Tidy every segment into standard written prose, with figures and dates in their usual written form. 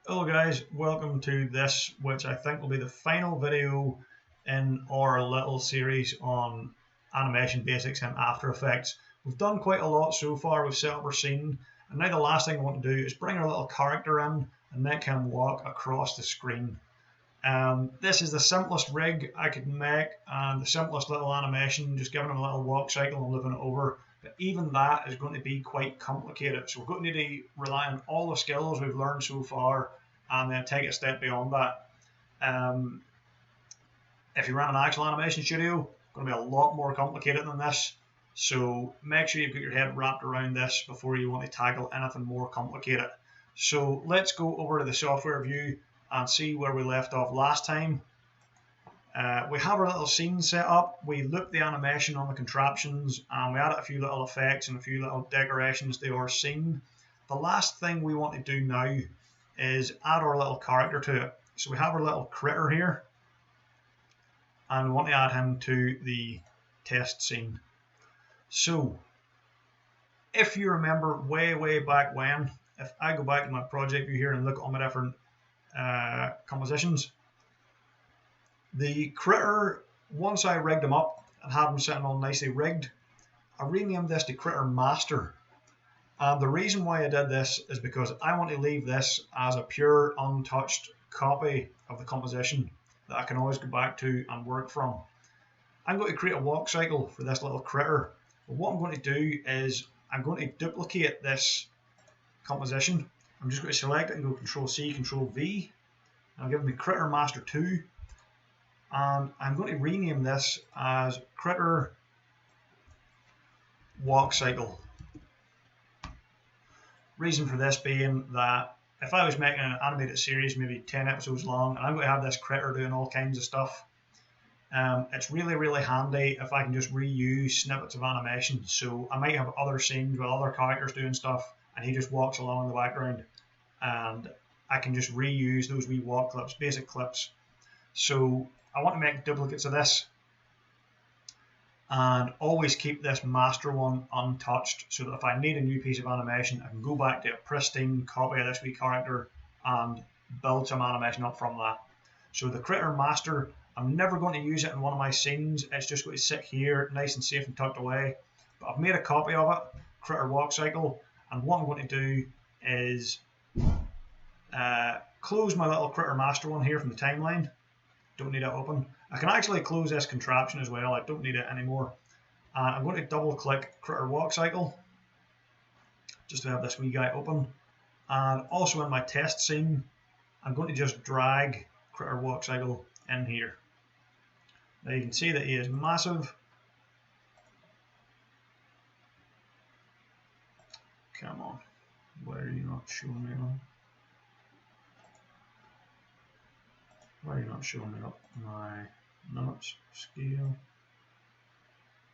Hello guys, welcome to this, which I think will be the final video in our little series on animation basics and After Effects. We've done quite a lot so far, we've set up our scene, and now the last thing I want to do is bring our little character in and make him walk across the screen. This is the simplest rig I could make and the simplest little animation, just giving him a little walk cycle and looping it over. But even that is going to be quite complicated. So we're going to need to rely on all the skills we've learned so far and then take it a step beyond that. Um, if you run an actual animation studio, it's going to be a lot more complicated than this. So make sure you've got your head wrapped around this before you want to tackle anything more complicated. So let's go over to the software view and see where we left off last time. We have our little scene set up. We looped the animation on the contraptions and we added a few little effects and a few little decorations to our scene. The last thing we want to do now is add our little character to it. So we have our little critter here and we want to add him to the test scene. So if you remember way back when, if I go back to my project view here and look at all my different compositions, the critter, once I rigged him up and had him sitting all nicely rigged, I renamed this to Critter Master. And the reason why I did this is because I want to leave this as a pure, untouched copy of the composition that I can always go back to and work from. I'm going to create a walk cycle for this little critter. But what I'm going to do is I'm going to duplicate this composition. I'm just going to select it and go Control C, Control V. I'll give me Critter Master 2. And I'm going to rename this as Critter Walk Cycle. Reason for this being that if I was making an animated series, maybe 10 episodes long, and I'm going to have this critter doing all kinds of stuff, it's really handy if I can just reuse snippets of animation. So I might have other scenes with other characters doing stuff, and he just walks along in the background, and I can just reuse those wee walk clips, basic clips. So I want to make duplicates of this and always keep this master one untouched so that if I need a new piece of animation, I can go back to a pristine copy of this wee character and build some animation up from that. So the Critter Master, I'm never going to use it in one of my scenes. It's just going to sit here nice and safe and tucked away. But I've made a copy of it, Critter Walk Cycle, and what I'm going to do is close my little Critter Master one here from the timeline. Don't need it open. I can actually close this contraption as well. I don't need it anymore. I'm going to double click Critter Walk Cycle just to have this wee guy open. And also in my test scene, I'm going to just drag Critter Walk Cycle in here. Now you can see that he is massive. Come on, why are you not showing me on? Why are you not showing me up my minutes scale?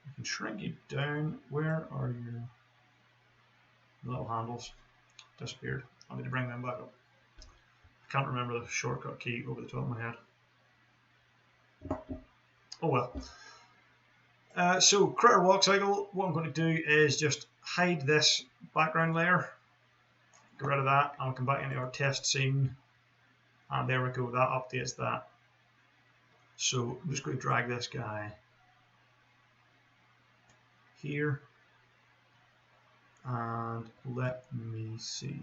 I can shrink you down. Where are your little handles? Disappeared. I need to bring them back up. I can't remember the shortcut key over the top of my head. Oh well. So Critter Walk Cycle, what I'm going to do is just hide this background layer. Get rid of that. I'll come back into our test scene. And there we go, that updates that. So I'm just going to drag this guy here. And let me see.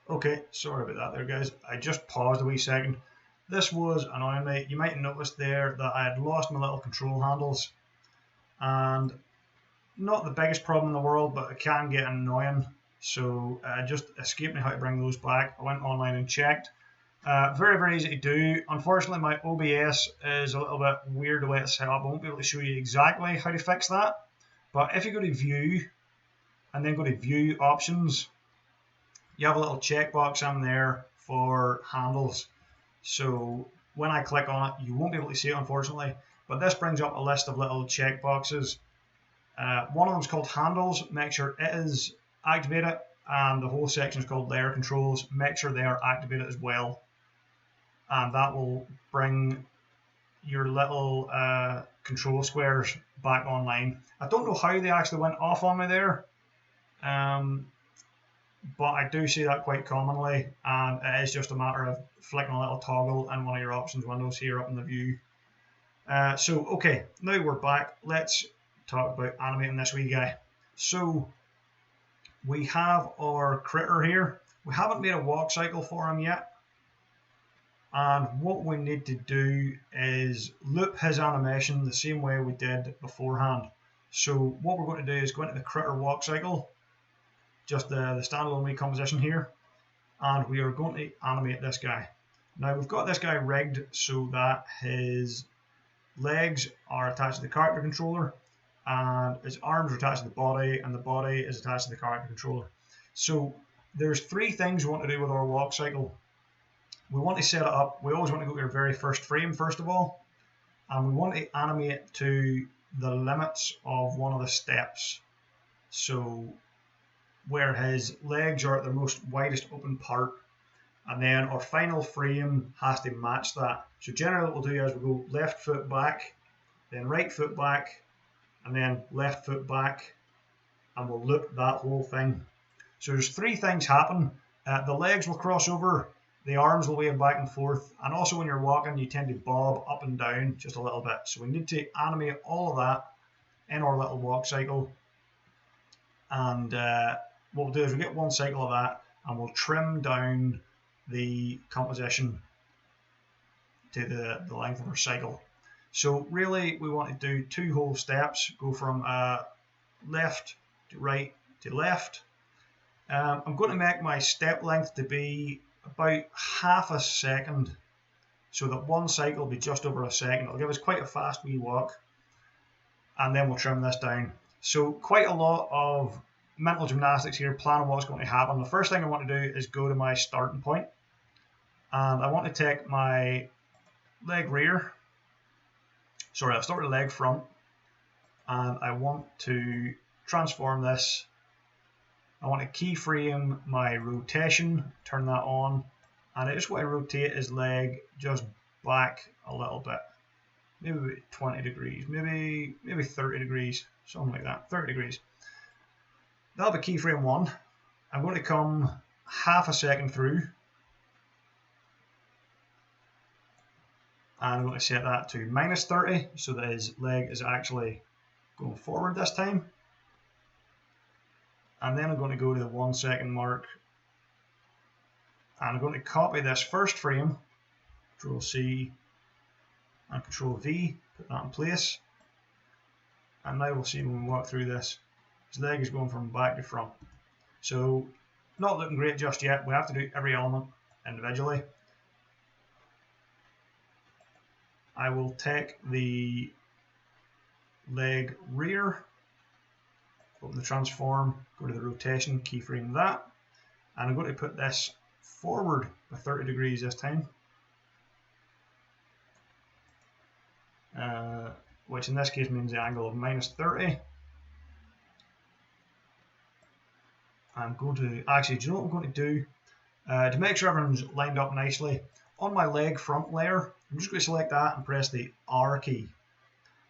Okay, sorry about that there, guys. I just paused a wee second. This was annoying me. You might have noticed there that I had lost my little control handles. And not the biggest problem in the world, but it can get annoying. So just escaped me how to bring those back. I went online and checked. Very easy to do. Unfortunately, my OBS is a little bit weird the way it's set up. I won't be able to show you exactly how to fix that. But if you go to View and then go to View Options, you have a little checkbox in there for handles. So when I click on it, you won't be able to see it, unfortunately. But this brings up a list of little checkboxes. One of them is called Handles. Make sure it is activated, and the whole section is called Layer Controls. Make sure they are activated as well, and that will bring your little control squares back online. I don't know how they actually went off on me there, but I do see that quite commonly, and it is just a matter of flicking a little toggle in one of your options windows here up in the view. So okay, now we're back. Let's talk about animating this wee guy. So we have our critter here. We haven't made a walk cycle for him yet, and what we need to do is loop his animation the same way we did beforehand. So what we're going to do is go into the critter walk cycle, just the standalone recomposition here, and we are going to animate this guy. Now we've got this guy rigged so that his legs are attached to the character controller, and his arms are attached to the body, and the body is attached to the character controller. So there's three things we want to do with our walk cycle. We want to set it up. We always want to go to our very first frame first of all, and we want to animate to the limits of one of the steps. So where his legs are at their most widest open part, and then our final frame has to match that. So generally what we'll do is we'll go left foot back, then right foot back, and then left foot back, and we'll loop that whole thing. So there's three things happen. The legs will cross over, the arms will wave back and forth, and also when you're walking you tend to bob up and down just a little bit. So we need to animate all of that in our little walk cycle, and what we'll do is we'll get one cycle of that, and we'll trim down the composition to the length of our cycle. So really we want to do two whole steps, go from left to right to left. I'm going to make my step length to be about half a second, so that one cycle will be just over a second. It'll give us quite a fast wee walk, and then we'll trim this down. So quite a lot of mental gymnastics here, planning what's going to happen. The first thing I want to do is go to my starting point, and I want to take my leg rear, sorry, I'll start with the leg front, and I want to transform this. I want to keyframe my rotation, turn that on, and I just want to rotate his leg just back a little bit, maybe 20 degrees, maybe 30 degrees, something like that, 30 degrees. That'll be keyframe 1. I'm going to come half a second through, and I'm going to set that to -30 so that his leg is actually going forward this time. And then I'm going to go to the 1 second mark, and I'm going to copy this first frame, Control C and Control V, put that in place. And now we'll see when we walk through this, his leg is going from back to front. So not looking great just yet. We have to do every element individually. I will take the leg rear, open the transform, go to the rotation, keyframe that, and I'm going to put this forward by 30 degrees this time, which in this case means the angle of -30. I'm going to, actually, do you know what I'm going to do? To make sure everyone's lined up nicely, on my leg front layer, I'm just going to select that and press the R key,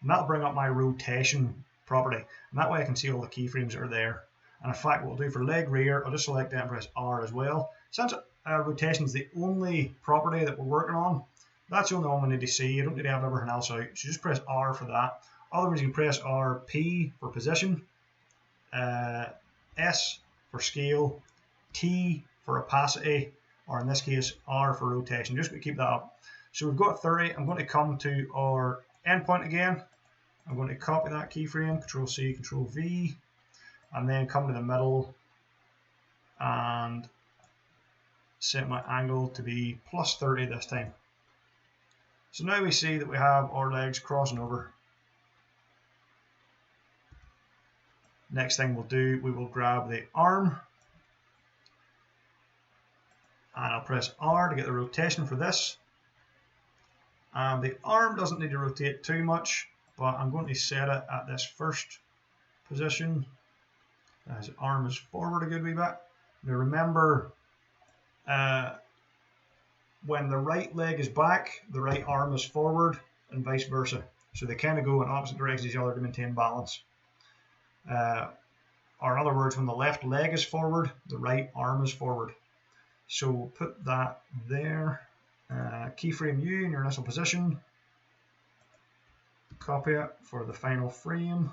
and that'll bring up my rotation property, and that way I can see all the keyframes that are there. And in fact, what we'll do for leg rear, I'll just select that and press R as well. Since rotation is the only property that we're working on, that's the only one we need to see. You don't need to have everything else out, so just press R for that. Otherwise, you can press R, P for position, S for scale, T for opacity, or in this case, R for rotation. Just going to keep that up. So we've got 30. I'm going to come to our endpoint again. I'm going to copy that keyframe, Control C, Control V, and then come to the middle and set my angle to be +30 this time. So now we see that we have our legs crossing over. Next thing we'll do, we will grab the arm, and I'll press R to get the rotation for this. And the arm doesn't need to rotate too much, but I'm going to set it at this first position. His arm is forward a good wee bit. Now remember, when the right leg is back, the right arm is forward, and vice versa. So they kind of go in opposite directions of each other to maintain balance. Or in other words, when the left leg is forward, the right arm is forward. So we'll put that there. Keyframe U in your initial position. Copy it for the final frame.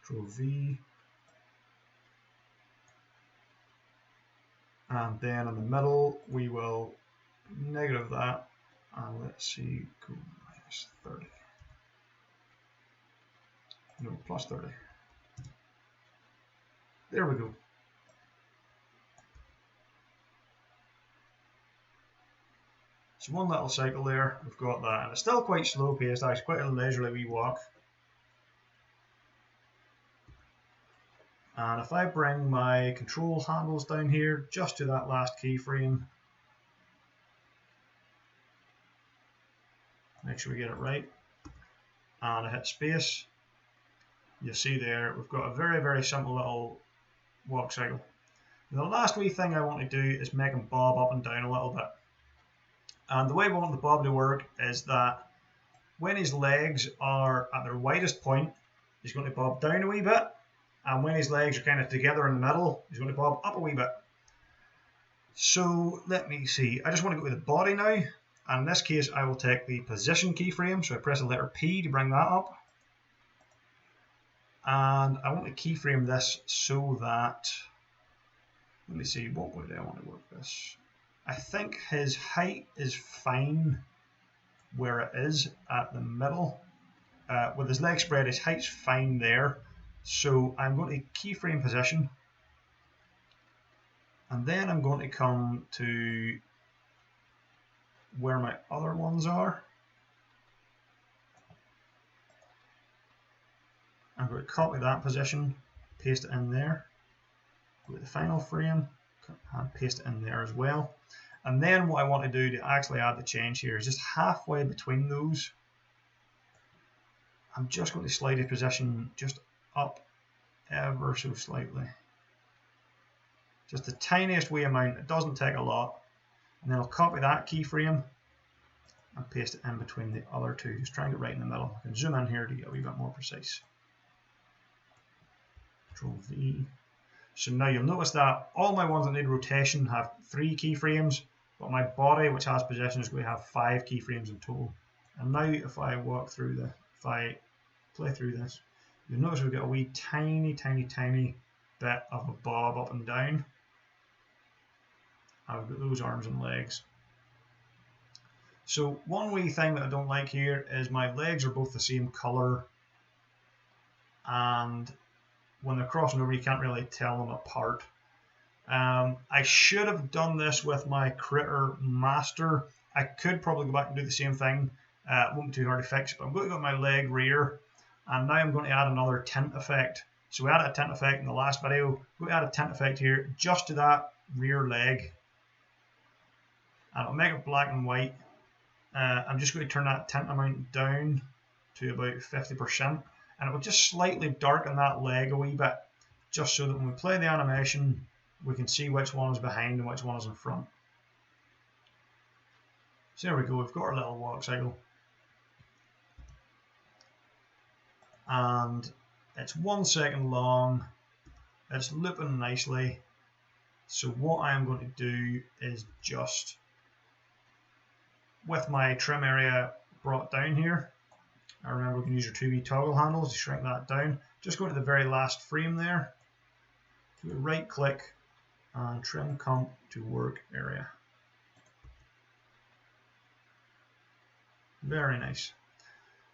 Control V. And then in the middle, we will negative that. And let's see, go minus 30. No, plus 30. There we go. So one little cycle there, we've got that, and it's still quite slow paced, actually quite a leisurely wee walk. And if I bring my control handles down here just to that last keyframe, make sure we get it right, and I hit space, you'll see there we've got a very, very simple little walk cycle. And the last wee thing I want to do is make him bob up and down a little bit. And the way we want the bob to work is that when his legs are at their widest point, he's going to bob down a wee bit. And when his legs are kind of together in the middle, he's going to bob up a wee bit. So let me see. I just want to go to the body now. And in this case, I will take the position keyframe. So I press the letter P to bring that up. And I want to keyframe this so that, let me see, what way do I want to work this? I think his height is fine where it is at the middle. With his leg spread, his height's fine there. So I'm going to keyframe position. And then I'm going to come to where my other ones are. I'm going to copy that position, paste it in there. Go to the final frame and paste it in there as well. And then what I want to do to actually add the change here is just halfway between those. I'm just going to slide the position just up ever so slightly. Just the tiniest wee amount, it doesn't take a lot. And then I'll copy that keyframe and paste it in between the other two. Just trying to get right in the middle. I can zoom in here to get a wee bit more precise. Control V. So now you'll notice that all my ones that need rotation have 3 keyframes, but my body, which has position, is going to have 5 keyframes in total. And now if I walk through the, if I play through this, you'll notice we've got a wee tiny bit of a bob up and down. I've got those arms and legs. So one wee thing that I don't like here is my legs are both the same color, and when they're crossing over you can't really tell them apart. I should have done this with my Critter Master. I could probably go back and do the same thing. It won't be too hard to fix, but I'm going to go to my leg rear, and now I'm going to add another tint effect. So we added a tint effect in the last video. I'm going to add a tint effect here just to that rear leg, and it'll make it black and white. I'm just going to turn that tint amount down to about 50%, and it will just slightly darken that leg a wee bit, just so that when we play the animation we can see which one is behind and which one is in front. So there we go, we've got our little walk cycle, and it's 1 second long, it's looping nicely. So what I am going to do is just, with my trim area brought down here, I remember we can use your 2V toggle handles to shrink that down. Just go to the very last frame there, do a right click and trim comp to work area. Very nice.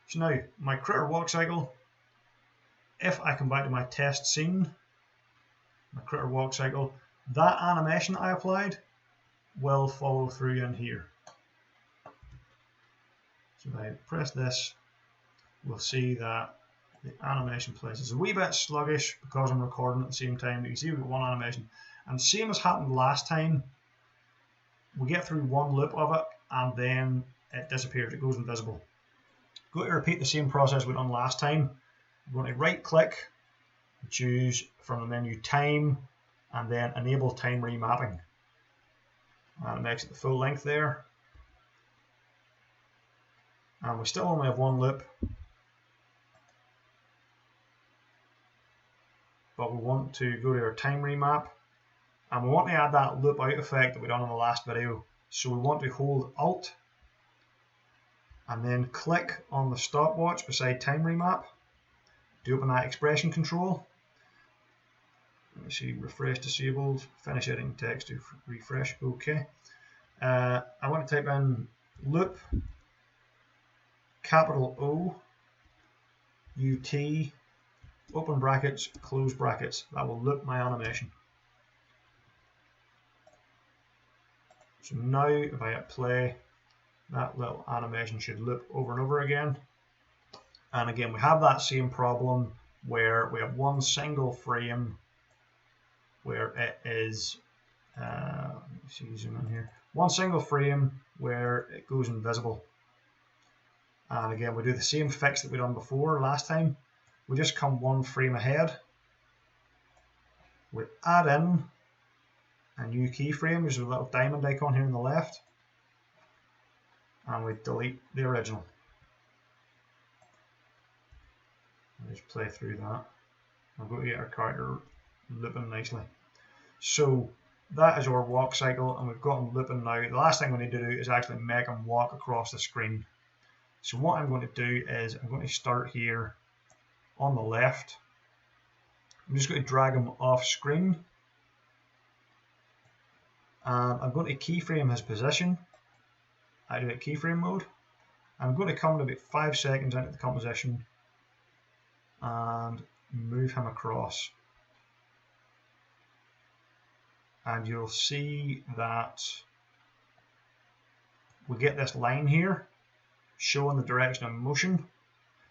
So now my Critter walk cycle, if I come back to my test scene, my Critter walk cycle, that animation I applied will follow through in here. So if I press this, we'll see that the animation plays. It's a wee bit sluggish because I'm recording at the same time. You can see we've got one animation. And the same as happened last time, we get through one loop of it and then it disappears, it goes invisible. Go to repeat the same process we done last time. We're going to right click, choose from the menu time, and then enable time remapping. And it makes it the full length there. and we still only have one loop, but we want to go to our time remap, and we want to add that loop out effect that we done in the last video. So we want to hold Alt and then click on the stopwatch beside time remap to open that expression control. Let me see, refresh disabled, finish editing text to refresh, okay. I want to type in loop, capital O, UT, open brackets, close brackets. That will loop my animation. So now if I hit play, that little animation should loop over and over again. And again, we have that same problem where we have one single frame where it is, let me see, zoom in here, one single frame where it goes invisible. And again, we do the same fix that we done before last time. We just come one frame ahead. We add in a new keyframe, there's a little diamond icon here on the left, and we delete the original. I'll just play through that. I'm going to get our character looping nicely. So that is our walk cycle, and we've got him looping now. The last thing we need to do is actually make him walk across the screen. So what I'm going to do is I'm going to start here on the left. I'm just going to drag him off screen. And I'm going to keyframe his position. I do it keyframe mode. I'm going to come in about 5 seconds into the composition and move him across. And you'll see that we get this line here showing the direction of motion.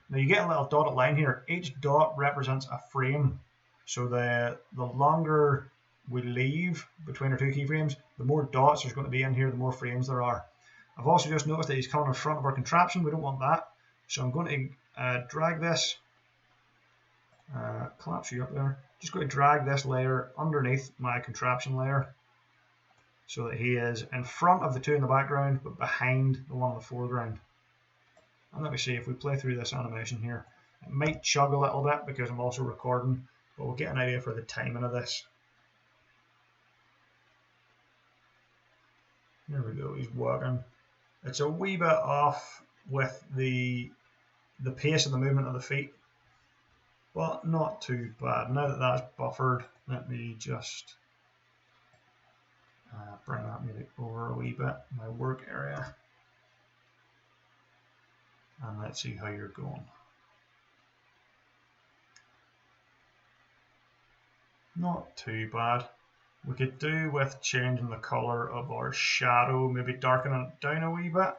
Now you get a little dotted line here. Each dot represents a frame. So the longer we leave between our two keyframes, the more dots there's going to be in here, the more frames there are. I've also just noticed that he's coming in front of our contraption. We don't want that. So I'm going to drag this, collapse you up there. Just going to drag this layer underneath my contraption layer so that he is in front of the two in the background but behind the one in the foreground. And let me see if we play through this animation here. It might chug a little bit because I'm also recording, but we'll get an idea for the timing of this. There we go, he's walking. It's a wee bit off with the pace of the movement of the feet, but not too bad. Now that that's buffered, let me just bring that maybe over a wee bit, my work area. And let's see how you're going. Not too bad. We could do with changing the color of our shadow, maybe darkening it down a wee bit.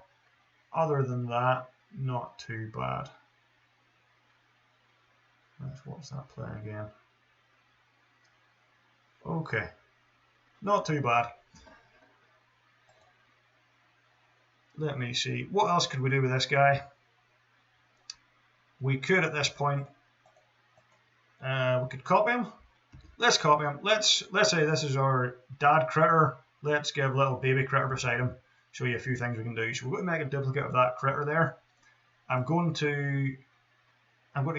Other than that, not too bad. Let's watch that play again. Okay, not too bad. Let me see, what else could we do with this guy? We could at this point, we could copy him. Let's copy him. Let's say this is our dad critter. Let's give little baby critter beside him. Show you a few things we can do. So we're going to make a duplicate of that critter there. I'm going to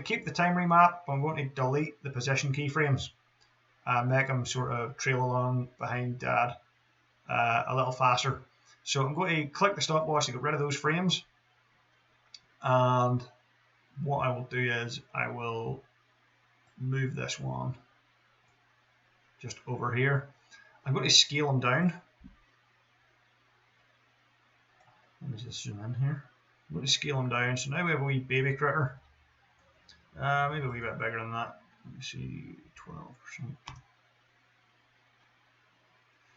keep the time remap, but I'm going to delete the position keyframes and make him sort of trail along behind dad a little faster. So I'm going to click the stopwatch to get rid of those frames. And what I will do is I will move this one just over here. I'm going to scale them down. Let me just zoom in here. I'm going to scale them down. So now we have a wee baby critter. Maybe a wee bit bigger than that. Let me see, 12%.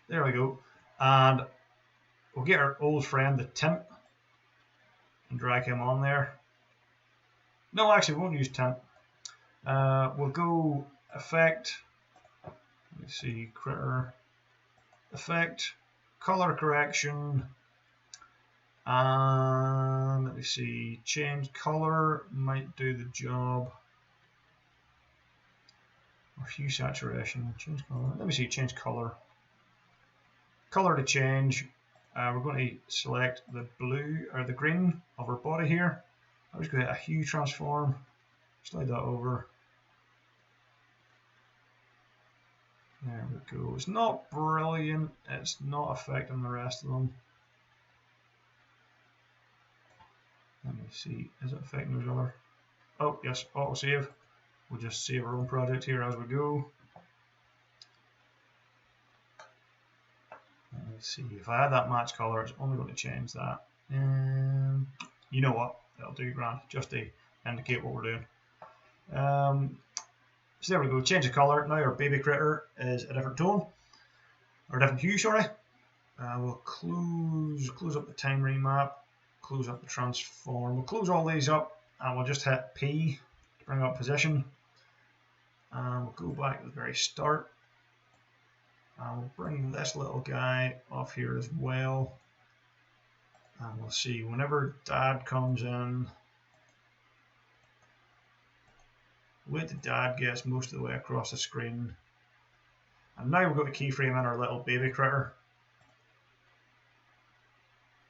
There we go. And we'll get our old friend, the tint, and drag him on there. No, actually, we won't use tint. We'll go effect. Let me see, critter, effect, color correction, and let me see, change color might do the job, or hue saturation, change color, let me see, change color, color to change, We're going to select the blue or the green of our body here. I'm just going to hit a hue transform, slide that over. There we go. It's not brilliant. It's not affecting the rest of them. Let me see. Is it affecting those other? Oh, yes, auto save. We'll just save our own project here as we go. Let's see. If I had that match color, it's only going to change that. You know what? That'll do grand, just to indicate what we're doing. So there we go. Change the color. Now our baby critter is a different tone, or a different hue. Sorry. We'll close up the time remap. Close up the transform. We'll close all these up, and we'll just hit P to bring up position. And we'll go back to the very start. And we'll bring this little guy off here as well. And we'll see whenever Dad comes in. Wait till Dad gets most of the way across the screen. And now we've got the keyframe in our little baby critter.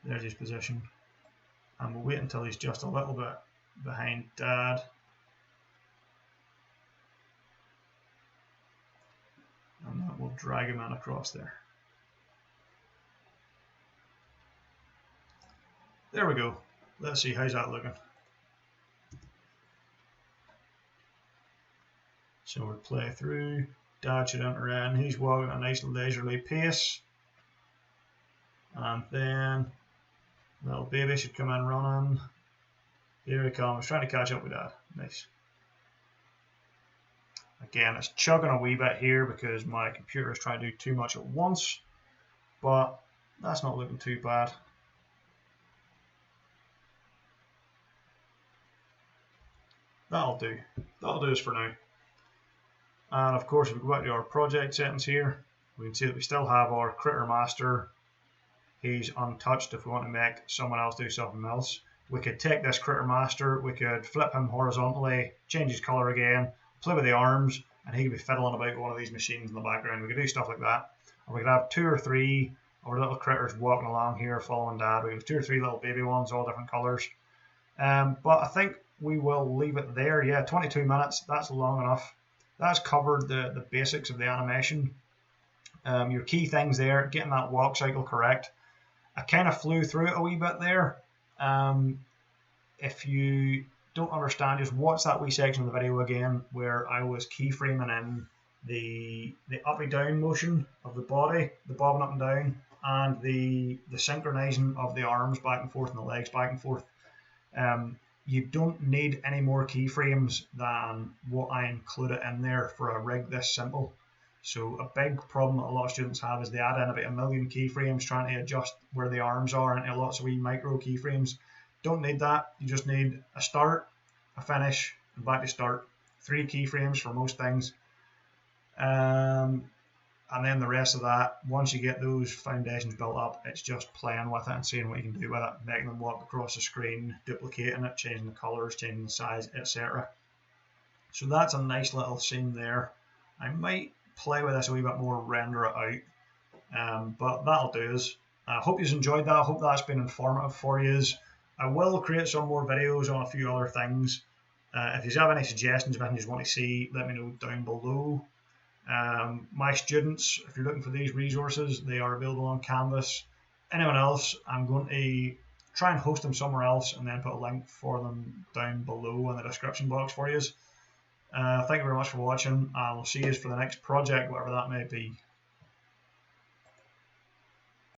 There's his position. And we'll wait until he's just a little bit behind Dad. And then we'll drag him in across there. There we go. Let's see, how's that looking? So we'll play through. Dad should enter in. He's walking at a nice leisurely pace. And then little baby should come in running. Here he comes, trying to catch up with Dad. Nice. Again, it's chugging a wee bit here because my computer is trying to do too much at once, but that's not looking too bad. That'll do. That'll do us for now. And of course, if we go back to our project settings here, we can see that we still have our critter master. He's untouched. If we want to make someone else do something else, we could take this critter master, we could flip him horizontally, change his color again, play with the arms, and he could be fiddling about one of these machines in the background. We could do stuff like that. Or we could have 2 or 3 of our little critters walking along here following Dad. We have 2 or 3 little baby ones, all different colors. But I think we will leave it there. Yeah, 22 minutes, that's long enough. That's covered the basics of the animation. Your key things there, getting that walk cycle correct. I kind of flew through it a wee bit there. If you don't understand, just watch that wee section of the video again where I was keyframing in the up and down motion of the body, the bobbing up and down, and the synchronizing of the arms back and forth and the legs back and forth. You don't need any more keyframes than what I included in there for a rig this simple. So a big problem that a lot of students have is they add in about 1 million keyframes trying to adjust where the arms are into lots of wee micro keyframes. Don't need that. You just need a start, a finish, and back to start. 3 keyframes for most things. And then the rest of that, once you get those foundations built up, it's just playing with it and seeing what you can do with it, making them walk across the screen, duplicating it, changing the colors, changing the size, etc. So that's a nice little scene there. I might play with this a wee bit more, render it out, but that'll do us. I hope you've enjoyed that. I hope that's been informative for you. I will create some more videos on a few other things. If you have any suggestions of anything you want to see, let me know down below. My students, if you're looking for these resources, they are available on Canvas. Anyone else, I'm going to try and host them somewhere else and then put a link for them down below in the description box for you. Thank you very much for watching, and we'll see you for the next project, whatever that may be.